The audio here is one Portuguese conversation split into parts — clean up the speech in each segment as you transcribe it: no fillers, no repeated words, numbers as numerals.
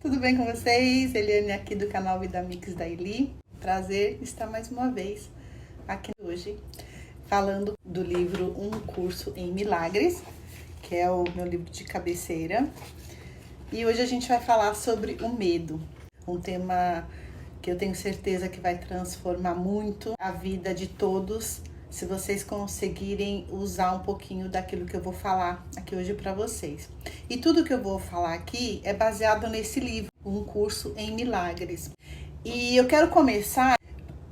Tudo bem com vocês? Eliane aqui do canal Vida Mix da Eli. Prazer estar mais uma vez aqui hoje falando do livro Um Curso em Milagres, que é o meu livro de cabeceira. E hoje a gente vai falar sobre o medo, um tema que eu tenho certeza que vai transformar muito a vida de todos, se vocês conseguirem usar um pouquinho daquilo que eu vou falar aqui hoje para vocês. E tudo que eu vou falar aqui é baseado nesse livro, Um Curso em Milagres. E eu quero começar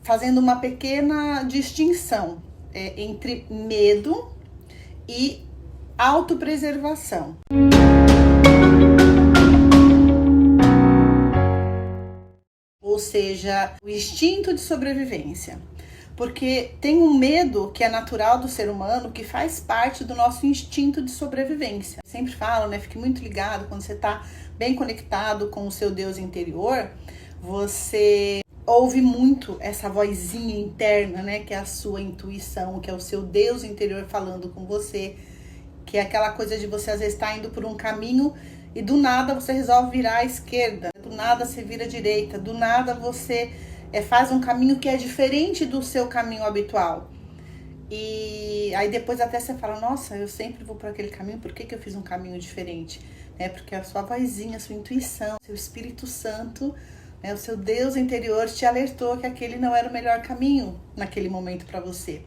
fazendo uma pequena distinção entre medo e autopreservação. Ou seja, o instinto de sobrevivência. Porque tem um medo que é natural do ser humano, que faz parte do nosso instinto de sobrevivência. Eu sempre falo, né? Fique muito ligado, quando você está bem conectado com o seu Deus interior, você ouve muito essa vozinha interna, né? Que é a sua intuição, que é o seu Deus interior falando com você. Que é aquela coisa de você às vezes estar indo por um caminho e do nada você resolve virar à esquerda, do nada você vira à direita, do nada você faz um caminho que é diferente do seu caminho habitual. E aí depois até você fala, nossa, eu sempre vou por aquele caminho, por que eu fiz um caminho diferente? Porque a sua vozinha, a sua intuição, seu Espírito Santo, o seu Deus interior te alertou que aquele não era o melhor caminho naquele momento para você.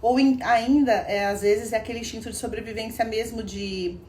Ou ainda, às vezes, é aquele instinto de sobrevivência mesmo de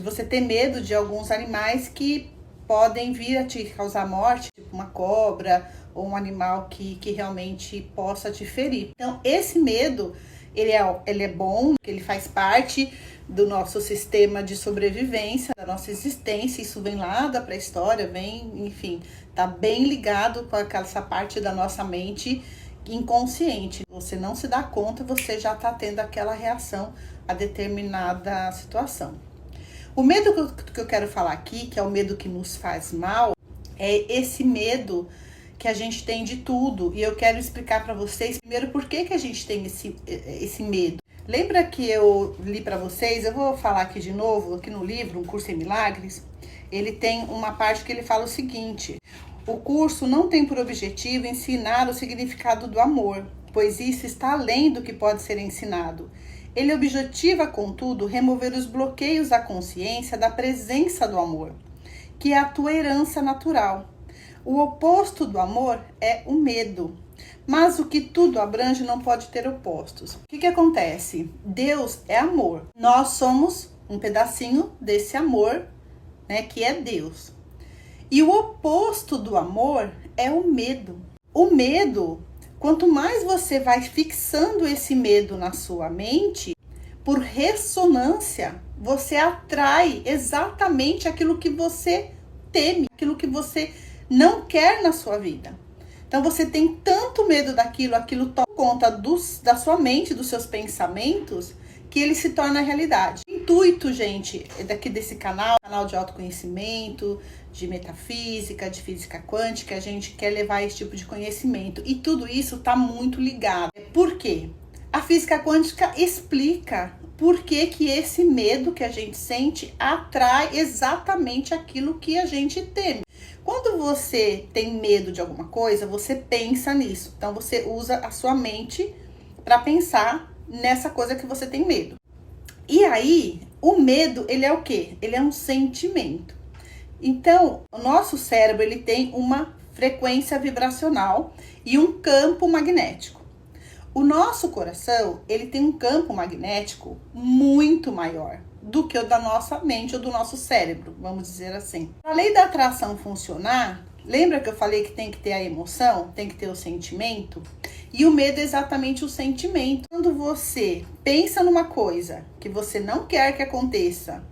você ter medo de alguns animais que podem vir a te causar morte, tipo uma cobra ou um animal que realmente possa te ferir. Então, esse medo, ele é bom, ele faz parte do nosso sistema de sobrevivência, da nossa existência. Isso vem lá da pré-história, enfim, tá bem ligado com essa parte da nossa mente inconsciente. Você não se dá conta, você já tá tendo aquela reação a determinada situação. O medo que eu quero falar aqui, que é o medo que nos faz mal, é esse medo que a gente tem de tudo. E eu quero explicar para vocês primeiro por que a gente tem esse medo. Lembra que eu li para vocês, eu vou falar aqui de novo, aqui no livro, Um Curso em Milagres, ele tem uma parte que ele fala o seguinte: o curso não tem por objetivo ensinar o significado do amor, pois isso está além do que pode ser ensinado. Ele objetiva, contudo, remover os bloqueios à consciência da presença do amor, que é a tua herança natural. O oposto do amor é o medo, mas o que tudo abrange não pode ter opostos. O que acontece? Deus é amor. Nós somos um pedacinho desse amor, que é Deus. E o oposto do amor é o medo. O medo, quanto mais você vai fixando esse medo na sua mente, por ressonância, você atrai exatamente aquilo que você teme, aquilo que você não quer na sua vida. Então você tem tanto medo daquilo, aquilo toma conta da sua mente, dos seus pensamentos, que ele se torna realidade. O intuito, gente, daqui desse canal de autoconhecimento, de metafísica, de física quântica, a gente quer levar esse tipo de conhecimento. E tudo isso está muito ligado. Por quê? A física quântica explica por que esse medo que a gente sente atrai exatamente aquilo que a gente teme. Quando você tem medo de alguma coisa, você pensa nisso. Então você usa a sua mente para pensar nessa coisa que você tem medo. E aí, o medo, ele é o quê? Ele é um sentimento. Então, o nosso cérebro, ele tem uma frequência vibracional e um campo magnético. O nosso coração, ele tem um campo magnético muito maior do que o da nossa mente ou do nosso cérebro, vamos dizer assim. Para a lei da atração funcionar, lembra que eu falei que tem que ter a emoção, tem que ter o sentimento? E o medo é exatamente o sentimento. Quando você pensa numa coisa que você não quer que aconteça,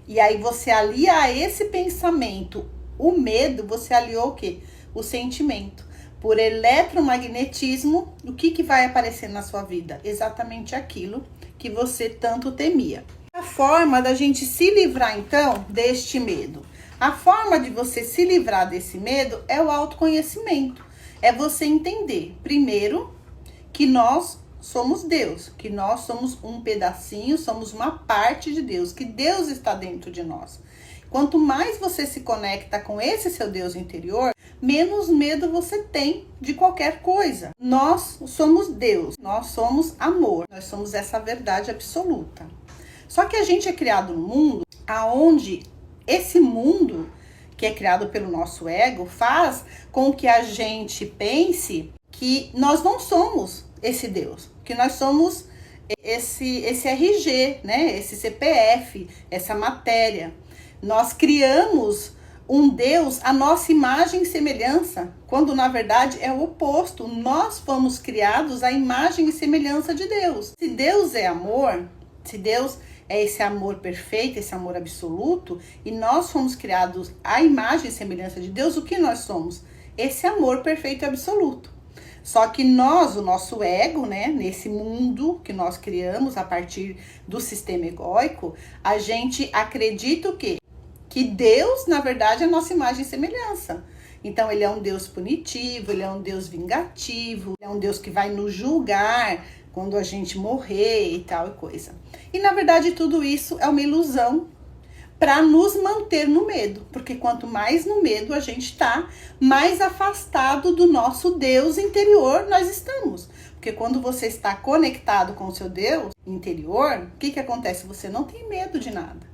e aí você alia a esse pensamento o medo, você aliou o quê? O sentimento. Por eletromagnetismo, o que vai aparecer na sua vida? Exatamente aquilo que você tanto temia. A forma da gente se livrar, então, deste medo. A forma de você se livrar desse medo é o autoconhecimento. É você entender, primeiro, que nós somos Deus, que nós somos um pedacinho, somos uma parte de Deus, que Deus está dentro de nós. Quanto mais você se conecta com esse seu Deus interior, menos medo você tem de qualquer coisa. Nós somos Deus, nós somos amor, nós somos essa verdade absoluta. Só que a gente é criado num mundo onde esse mundo, que é criado pelo nosso ego, faz com que a gente pense que nós não somos esse Deus, que nós somos esse RG, né? Esse CPF, essa matéria. Nós criamos um Deus à nossa imagem e semelhança, quando na verdade é o oposto. Nós fomos criados à imagem e semelhança de Deus. Se Deus é amor, se Deus é esse amor perfeito, esse amor absoluto, e nós fomos criados à imagem e semelhança de Deus, o que nós somos? Esse amor perfeito e absoluto. Só que nós, o nosso ego, né, nesse mundo que nós criamos a partir do sistema egóico, a gente acredita o quê? Que Deus, na verdade, é a nossa imagem e semelhança. Então, ele é um Deus punitivo, ele é um Deus vingativo, ele é um Deus que vai nos julgar quando a gente morrer e tal e coisa. E, na verdade, tudo isso é uma ilusão para nos manter no medo. Porque quanto mais no medo a gente está, mais afastado do nosso Deus interior nós estamos. Porque quando você está conectado com o seu Deus interior, o que acontece? Você não tem medo de nada.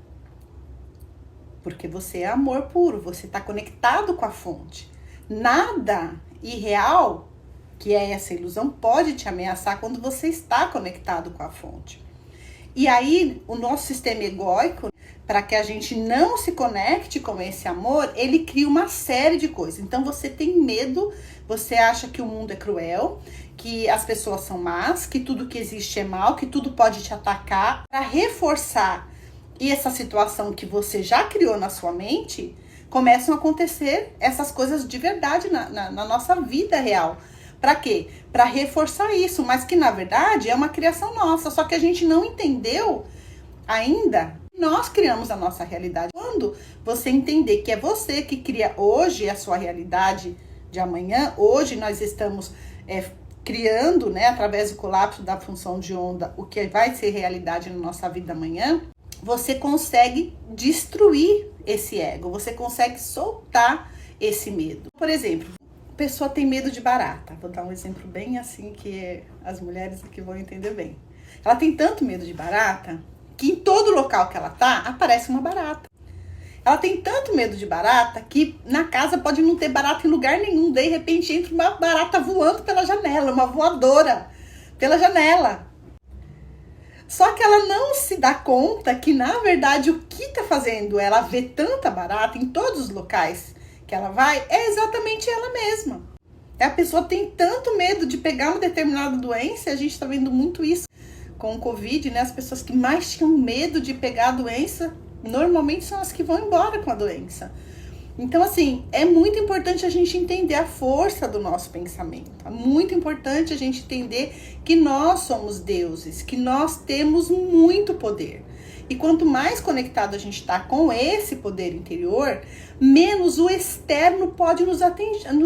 Porque você é amor puro, você está conectado com a fonte. Nada irreal, que é essa ilusão, pode te ameaçar quando você está conectado com a fonte. E aí, o nosso sistema egóico, para que a gente não se conecte com esse amor, ele cria uma série de coisas. Então, você tem medo, você acha que o mundo é cruel, que as pessoas são más, que tudo que existe é mal, que tudo pode te atacar. Para reforçar e essa situação que você já criou na sua mente, começam a acontecer essas coisas de verdade na nossa vida real. Para quê? Para reforçar isso, mas que na verdade é uma criação nossa, só que a gente não entendeu ainda. Nós criamos a nossa realidade. Quando você entender que é você que cria hoje a sua realidade de amanhã, hoje nós estamos criando, né, através do colapso da função de onda, o que vai ser realidade na nossa vida amanhã, você consegue destruir esse ego, você consegue soltar esse medo. Por exemplo, a pessoa tem medo de barata. Vou dar um exemplo bem assim que as mulheres aqui vão entender bem. Ela tem tanto medo de barata que em todo local que ela tá, aparece uma barata. Ela tem tanto medo de barata que na casa pode não ter barata em lugar nenhum. De repente entra uma barata voando pela janela, uma voadora pela janela. Só que ela não se dá conta que, na verdade, o que está fazendo ela ver tanta barata em todos os locais que ela vai é exatamente ela mesma. A pessoa tem tanto medo de pegar uma determinada doença, a gente está vendo muito isso com o Covid, né? As pessoas que mais tinham medo de pegar a doença, normalmente são as que vão embora com a doença. Então, assim, é muito importante a gente entender a força do nosso pensamento. É muito importante a gente entender que nós somos deuses, que nós temos muito poder. E quanto mais conectado a gente está com esse poder interior, menos o externo pode nos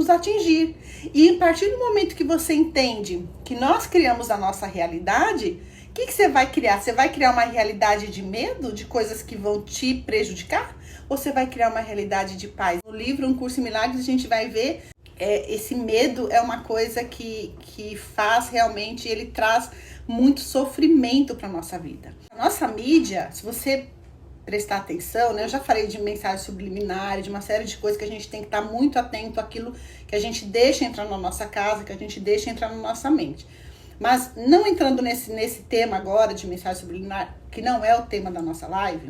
atingir. E a partir do momento que você entende que nós criamos a nossa realidade, o que você vai criar? Você vai criar uma realidade de medo, de coisas que vão te prejudicar? Ou você vai criar uma realidade de paz? No livro Um Curso em Milagres, a gente vai ver esse medo é uma coisa que faz realmente, ele traz muito sofrimento para a nossa vida. A nossa mídia, se você prestar atenção, né? Eu já falei de mensagem subliminar, de uma série de coisas que a gente tem que estar muito atento àquilo que a gente deixa entrar na nossa casa, que a gente deixa entrar na nossa mente. Mas não entrando nesse tema agora de mensagem subliminar, que não é o tema da nossa live,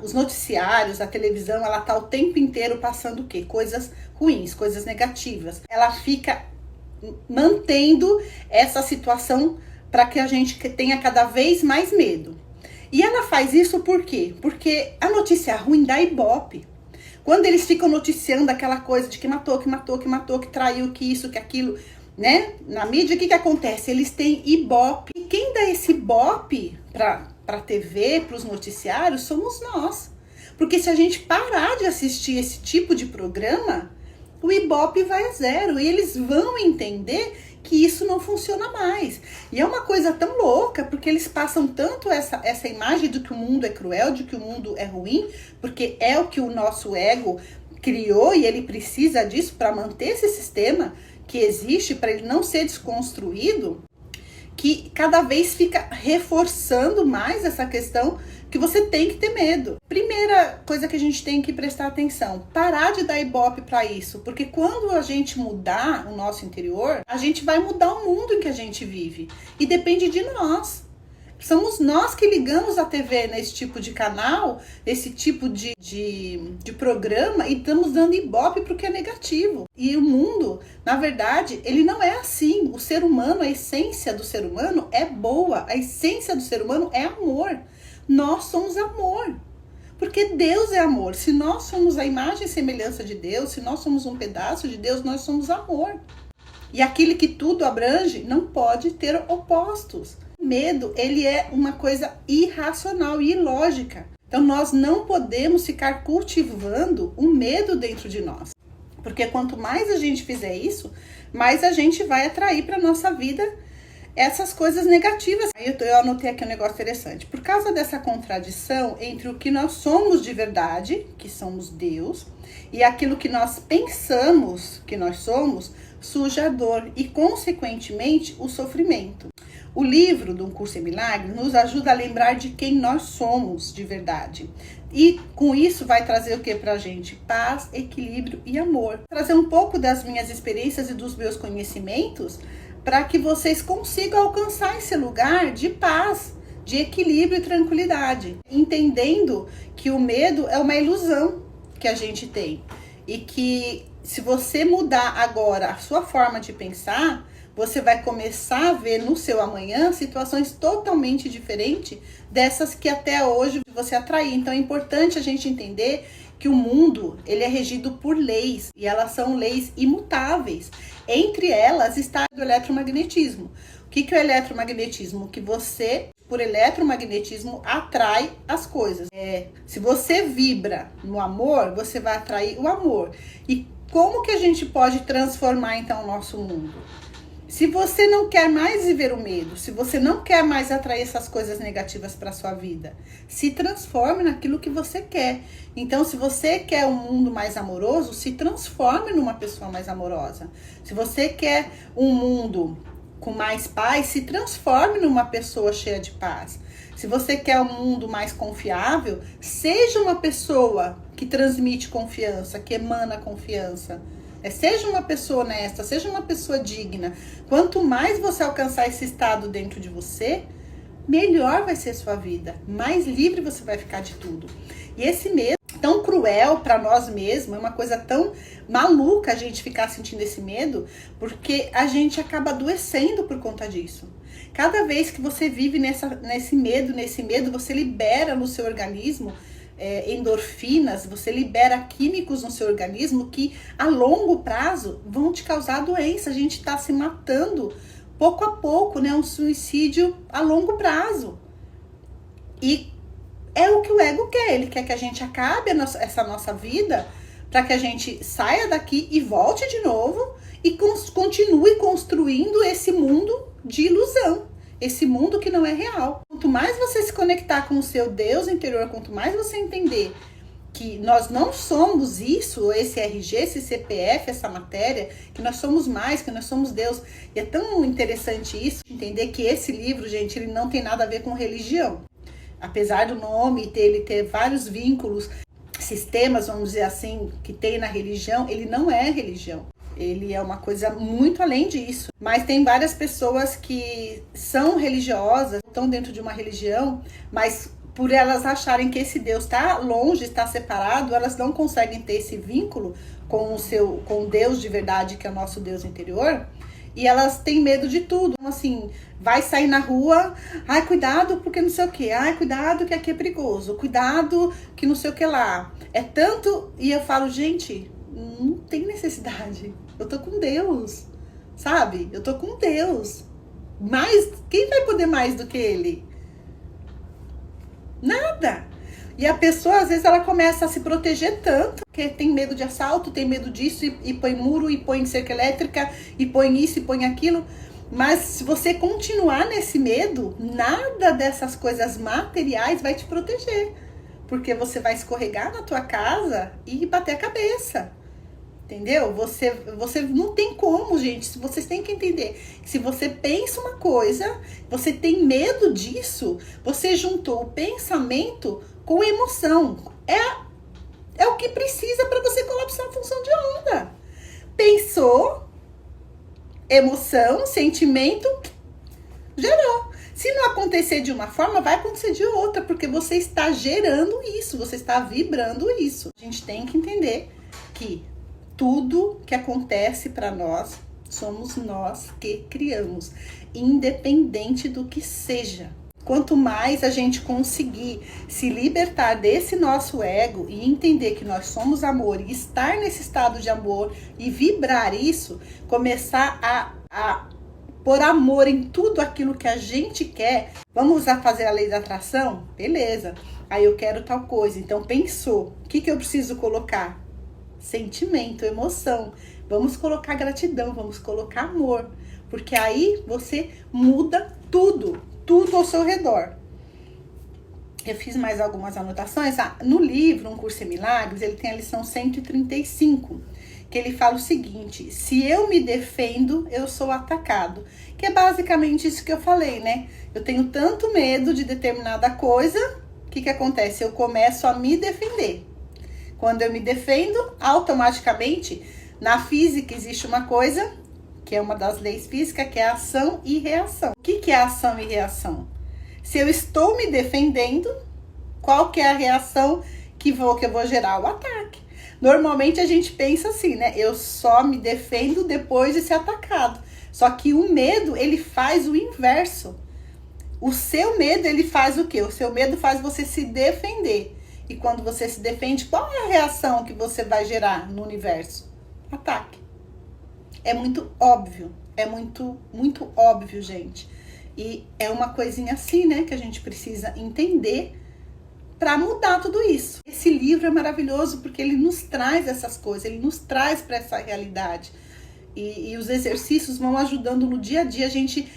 os noticiários, a televisão, ela tá o tempo inteiro passando o quê? Coisas ruins, coisas negativas. Ela fica mantendo essa situação para que a gente tenha cada vez mais medo. E ela faz isso por quê? Porque a notícia ruim dá ibope. Quando eles ficam noticiando aquela coisa de que matou, que traiu, que isso, que aquilo, né? Na mídia, o que acontece? Eles têm ibope. E quem dá esse ibope para a TV, para os noticiários, somos nós. Porque se a gente parar de assistir esse tipo de programa, o ibope vai a zero. E eles vão entender que isso não funciona mais. E é uma coisa tão louca, porque eles passam tanto essa imagem de que o mundo é cruel, de que o mundo é ruim, porque é o que o nosso ego criou e ele precisa disso para manter esse sistema que existe, para ele não ser desconstruído, que cada vez fica reforçando mais essa questão que você tem que ter medo. Primeira coisa que a gente tem que prestar atenção, parar de dar ibope para isso, porque quando a gente mudar o nosso interior, a gente vai mudar o mundo em que a gente vive, e depende de nós. Somos nós que ligamos a TV nesse tipo de canal, esse tipo de programa, e estamos dando ibope para o que é negativo. E o mundo, na verdade, ele não é assim. O ser humano, a essência do ser humano é boa. A essência do ser humano é amor. Nós somos amor. Porque Deus é amor. Se nós somos a imagem e semelhança de Deus, se nós somos um pedaço de Deus, nós somos amor. E aquele que tudo abrange não pode ter opostos. Medo, ele é uma coisa irracional e ilógica. Então nós não podemos ficar cultivando o medo dentro de nós. Porque quanto mais a gente fizer isso, mais a gente vai atrair para nossa vida essas coisas negativas. Aí eu anotei aqui um negócio interessante. Por causa dessa contradição entre o que nós somos de verdade, que somos Deus, e aquilo que nós pensamos que nós somos, surge a dor e, consequentemente, o sofrimento. O livro do Um Curso em Milagres nos ajuda a lembrar de quem nós somos de verdade. E com isso vai trazer o que pra gente? Paz, equilíbrio e amor. Trazer um pouco das minhas experiências e dos meus conhecimentos para que vocês consigam alcançar esse lugar de paz, de equilíbrio e tranquilidade. Entendendo que o medo é uma ilusão que a gente tem. E que se você mudar agora a sua forma de pensar, você vai começar a ver no seu amanhã situações totalmente diferentes dessas que até hoje você atraiu. Então é importante a gente entender que o mundo, ele é regido por leis, e elas são leis imutáveis. Entre elas está o eletromagnetismo. O que é o eletromagnetismo? Que você, por eletromagnetismo, atrai as coisas. Se você vibra no amor, você vai atrair o amor. E como que a gente pode transformar então o nosso mundo? Se você não quer mais viver o medo, se você não quer mais atrair essas coisas negativas para sua vida, se transforme naquilo que você quer. Então, se você quer um mundo mais amoroso, se transforme numa pessoa mais amorosa. Se você quer um mundo com mais paz, se transforme numa pessoa cheia de paz. Se você quer um mundo mais confiável, seja uma pessoa que transmite confiança, que emana confiança. Seja uma pessoa honesta, seja uma pessoa digna. Quanto mais você alcançar esse estado dentro de você, melhor vai ser a sua vida. Mais livre você vai ficar de tudo. E esse medo tão cruel para nós mesmos, é uma coisa tão maluca a gente ficar sentindo esse medo, porque a gente acaba adoecendo por conta disso. Cada vez que você vive nesse medo, você libera no seu organismo endorfinas, você libera químicos no seu organismo que a longo prazo vão te causar doença. A gente está se matando pouco a pouco, né? Um suicídio a longo prazo. E é o que o ego quer. Ele quer que a gente acabe essa nossa vida para que a gente saia daqui e volte de novo e continue construindo esse mundo de ilusão. Esse mundo que não é real. Quanto mais você se conectar com o seu Deus interior, quanto mais você entender que nós não somos isso, esse RG, esse CPF, essa matéria, que nós somos mais, que nós somos Deus. E é tão interessante isso, entender que esse livro, gente, ele não tem nada a ver com religião. Apesar do nome ele ter vários vínculos, sistemas, vamos dizer assim, que tem na religião, ele não é religião. Ele é uma coisa muito além disso. Mas tem várias pessoas que são religiosas, estão dentro de uma religião, mas por elas acharem que esse Deus está longe, está separado, elas não conseguem ter esse vínculo com o Deus de verdade, que é o nosso Deus interior, e elas têm medo de tudo. Então, assim, vai sair na rua, ai, cuidado porque não sei o que, ai, cuidado que aqui é perigoso, cuidado que não sei o que lá. É tanto, e eu falo, gente, não tem necessidade. Eu tô com Deus, sabe? Eu tô com Deus. Mas quem vai poder mais do que Ele? Nada. E a pessoa, às vezes, ela começa a se proteger tanto, porque tem medo de assalto, tem medo disso, e põe muro, e põe cerca elétrica, e põe isso, e põe aquilo. Mas se você continuar nesse medo, nada dessas coisas materiais vai te proteger. Porque você vai escorregar na tua casa e bater a cabeça. Entendeu? Você não tem como, gente. Vocês têm que entender. Se você pensa uma coisa, você tem medo disso, você juntou o pensamento com emoção. É o que precisa para você colapsar a função de onda. Pensou, emoção, sentimento, gerou. Se não acontecer de uma forma, vai acontecer de outra, porque você está gerando isso, você está vibrando isso. A gente tem que entender que tudo que acontece para nós, somos nós que criamos, independente do que seja. Quanto mais a gente conseguir se libertar desse nosso ego e entender que nós somos amor e estar nesse estado de amor e vibrar isso, começar a pôr amor em tudo aquilo que a gente quer. Vamos fazer a lei da atração? Beleza. Aí eu quero tal coisa. Então pensou. O que eu preciso colocar? Sentimento, emoção. Vamos colocar gratidão, vamos colocar amor. Porque aí você muda tudo ao seu redor. Eu fiz mais algumas anotações. No livro Um Curso em Milagres, ele tem a lição 135, que ele fala o seguinte: se eu me defendo, eu sou atacado. Que é basicamente isso que eu falei, né? Eu tenho tanto medo de determinada coisa, o que acontece? Eu começo a me defender. Quando eu me defendo, automaticamente, na física existe uma coisa, que é uma das leis físicas, que é ação e reação. O que é ação e reação? Se eu estou me defendendo, qual que é a reação que eu vou gerar? O ataque. Normalmente a gente pensa assim, né? Eu só me defendo depois de ser atacado. Só que o medo, ele faz o inverso. O seu medo, ele faz o quê? O seu medo faz você se defender. E quando você se defende, qual é a reação que você vai gerar no universo? Ataque. É muito óbvio. É muito, muito óbvio, gente. E é uma coisinha assim, né, que a gente precisa entender para mudar tudo isso. Esse livro é maravilhoso porque ele nos traz essas coisas, ele nos traz para essa realidade. E os exercícios vão ajudando no dia a dia a gente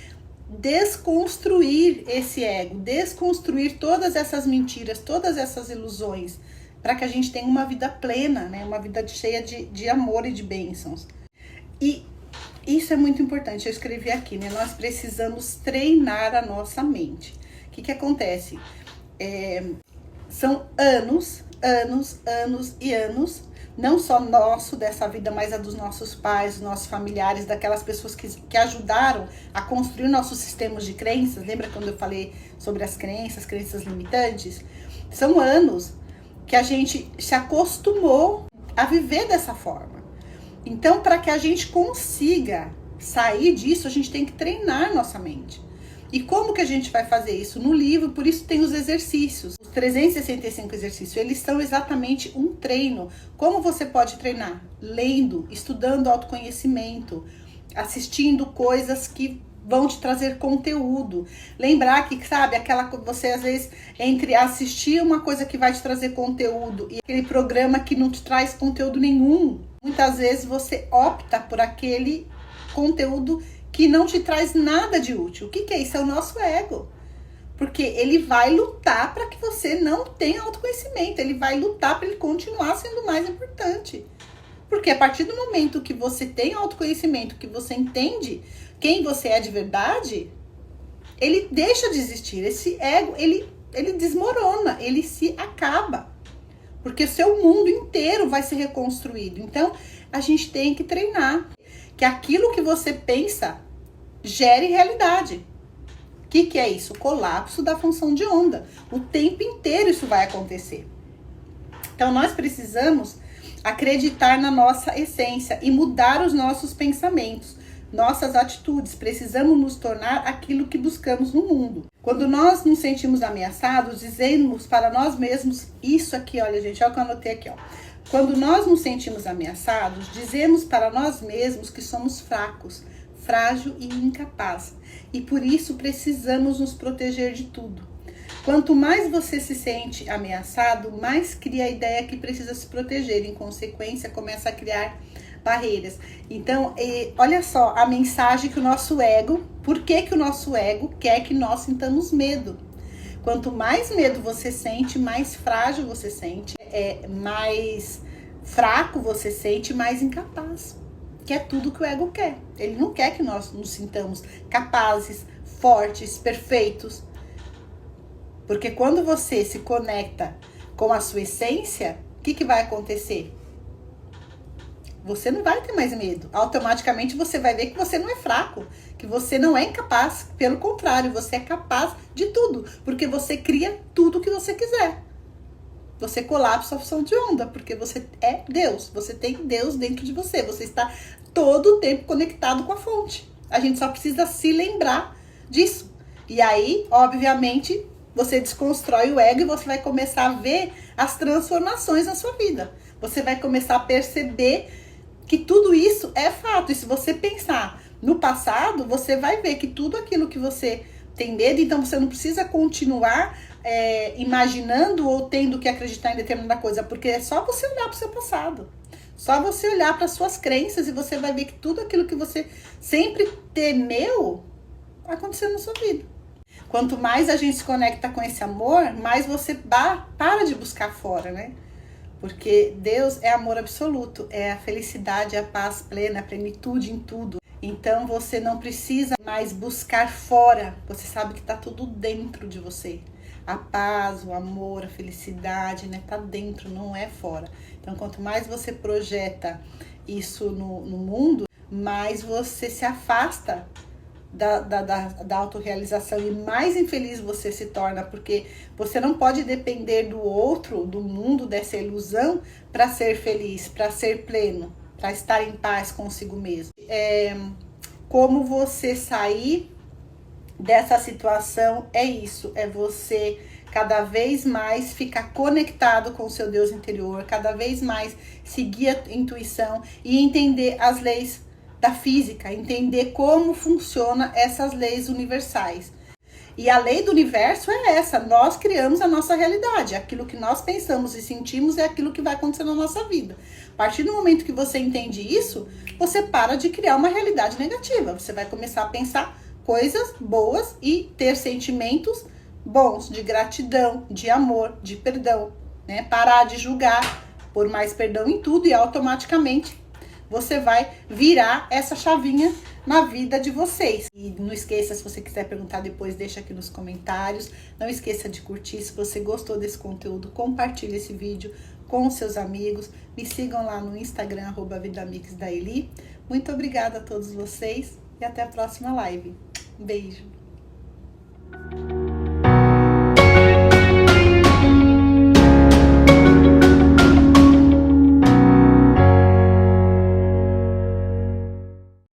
desconstruir esse ego, desconstruir todas essas mentiras, todas essas ilusões, para que a gente tenha uma vida plena, né? Uma vida cheia de amor e de bênçãos. E isso é muito importante, eu escrevi aqui, né? Nós precisamos treinar a nossa mente. O que acontece? São anos e anos, não só nosso, dessa vida, mas a dos nossos pais, dos nossos familiares, daquelas pessoas que ajudaram a construir nossos sistemas de crenças. Lembra quando eu falei sobre as crenças limitantes? São anos que a gente se acostumou a viver dessa forma. Então, para que a gente consiga sair disso, a gente tem que treinar nossa mente. E como que a gente vai fazer isso? No livro, por isso tem os exercícios. Os 365 exercícios, eles são exatamente um treino. Como você pode treinar? Lendo, estudando autoconhecimento, assistindo coisas que vão te trazer conteúdo. Lembrar que, sabe, você às vezes, entre assistir uma coisa que vai te trazer conteúdo e aquele programa que não te traz conteúdo nenhum, muitas vezes você opta por aquele conteúdo que não te traz nada de útil. O que é isso? É o nosso ego. Porque ele vai lutar para que você não tenha autoconhecimento. Ele vai lutar para ele continuar sendo mais importante. Porque a partir do momento que você tem autoconhecimento, que você entende quem você é de verdade, ele deixa de existir. Esse ego, ele desmorona, ele se acaba. Porque o seu mundo inteiro vai ser reconstruído. Então, a gente tem que treinar. Que aquilo que você pensa gere realidade. O que é isso? O colapso da função de onda. O tempo inteiro isso vai acontecer. Então, nós precisamos acreditar na nossa essência e mudar os nossos pensamentos, nossas atitudes. Precisamos nos tornar aquilo que buscamos no mundo. Quando nós nos sentimos ameaçados, dizemos para nós mesmos isso aqui, olha, gente, olha o que eu anotei aqui, ó. Quando nós nos sentimos ameaçados, dizemos para nós mesmos que somos fracos, frágil e incapaz. E por isso precisamos nos proteger de tudo. Quanto mais você se sente ameaçado, mais cria a ideia que precisa se proteger. Em consequência, começa a criar barreiras. Então, olha só a mensagem que o nosso ego, por que o nosso ego quer que nós sintamos medo? Quanto mais medo você sente, mais frágil você sente, mais fraco você sente, mais incapaz. Que é tudo que o ego quer. Ele não quer que nós nos sintamos capazes, fortes, perfeitos. Porque quando você se conecta com a sua essência, o que vai acontecer? Você não vai ter mais medo. Automaticamente você vai ver que você não é fraco, que você não é incapaz. Pelo contrário, você é capaz de tudo, porque você cria tudo o que você quiser. Você colapsa a função de onda, porque você é Deus. Você tem Deus dentro de você. Você está todo o tempo conectado com a fonte. A gente só precisa se lembrar disso. E aí, obviamente, você desconstrói o ego e você vai começar a ver as transformações na sua vida. Você vai começar a perceber que tudo isso é fato. E se você pensar no passado, você vai ver que tudo aquilo que você tem medo, então você não precisa continuar imaginando ou tendo que acreditar em determinada coisa, porque é só você olhar para o seu passado. Só você olhar para as suas crenças e você vai ver que tudo aquilo que você sempre temeu aconteceu na sua vida. Quanto mais a gente se conecta com esse amor, mais você para de buscar fora, né? Porque Deus é amor absoluto, é a felicidade, a paz plena, a plenitude em tudo. Então você não precisa mais buscar fora, você sabe que está tudo dentro de você. A paz, o amor, a felicidade, né? Tá dentro, não é fora. Então quanto mais você projeta isso no mundo, mais você se afasta da autorrealização e mais infeliz você se torna, porque você não pode depender do outro, do mundo, dessa ilusão para ser feliz, para ser pleno, para estar em paz consigo mesmo. Como você sair dessa situação é isso, é você cada vez mais ficar conectado com o seu Deus interior, cada vez mais seguir a intuição e entender as leis da física, entender como funciona essas leis universais. E a lei do universo é essa, nós criamos a nossa realidade, aquilo que nós pensamos e sentimos é aquilo que vai acontecer na nossa vida. A partir do momento que você entende isso, você para de criar uma realidade negativa, você vai começar a pensar coisas boas e ter sentimentos bons, de gratidão, de amor, de perdão, né? Parar de julgar, pôr mais perdão em tudo e automaticamente você vai virar essa chavinha na vida de vocês. E não esqueça, se você quiser perguntar depois, deixa aqui nos comentários. Não esqueça de curtir. Se você gostou desse conteúdo, compartilhe esse vídeo com seus amigos. Me sigam lá no Instagram, @vidamixdaeli. Muito obrigada a todos vocês e até a próxima live. Beijo!